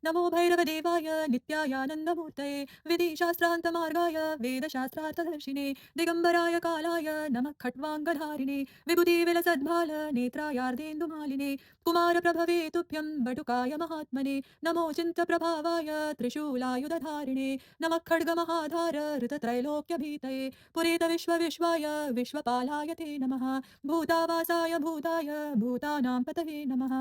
नमो भैरवदेवाय नित्यायानन्दमूर्तये विधिशास्त्रान्तमार्गाय वेदशास्त्रार्थदर्शिने दिगम्बराय कालाय नमः खट्वाङ्गधारिणे विभूतिविलसद्भाल नेत्रायार्देन्दुमालिने कुमारप्रभवे तुभ्यं बटुकाय महात्मने नमो चिन्तप्रभावाय त्रिशूलायुधधारिणे नमः खड्गमहाधार ऋतत्रैलोक्यभीतये पुरीतविश्वविश्वाय विश्वपालाय ते नमः भूतावासाय भूताय भूतानां पतये नमः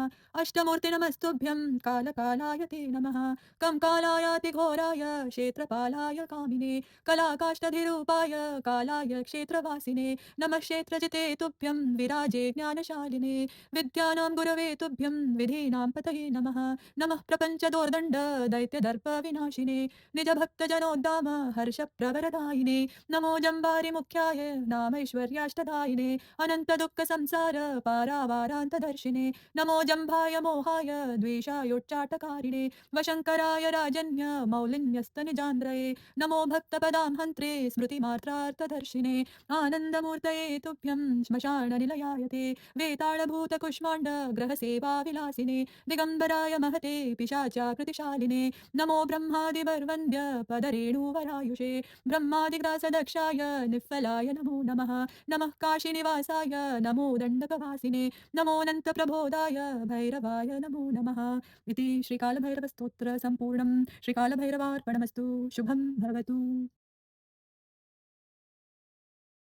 अष्टमूर्तिनमस्तुभ्यं कालकालाय ते नमः कंकालायातिघोराय क्षेत्रपालाय कामिने कलाकाष्ठधिरूपाय कालाय क्षेत्रवासिने नमः क्षेत्रजिते तुभ्यं विराजे ज्ञानशालिने विद्यानां गुरवे तुभ्यं विधीनां पतये नमः नमः प्रपञ्चदोर्दण्ड दैत्यदर्पविनाशिने निजभक्तजनोद्दाम हर्षप्रवरदायिने नमो जम्बारिमुख्याय नामैश्वर्याष्टदायिने अनन्तदुःखसंसार पारावारान्तदर्शिने नमो जम्भाय मोहाय द्वेषायोच्चाटकारिणे वशङ्कराय राजन्य मौलिन्यस्तनिजान्द्रये नमो भक्तपदां हन्त्रे स्मृतिमात्रार्थदर्शिने आनन्दमूर्तये तुभ्यं श्मशाननिलयाय ते वेताळभूतकुष्माण्ड ग्रहसेवाविलासिने दिगम्बराय महते पिशाचाकृतिशालिने नमो ब्रह्मादिवर्वन्द्य पदरेणुवरायुषे ब्रह्मादिग्रासदक्षाय निःफलाय नमो नमः नमः काशीनिवासाय नमो दण्डकवासिने नमोऽनन्तप्रबोधाय भैरवाय नमो नमः इति श्रीकालभैरवस्तोत्र सम्पूर्णं श्रीकालभैरवार्पणमस्तु शुभं भवतु।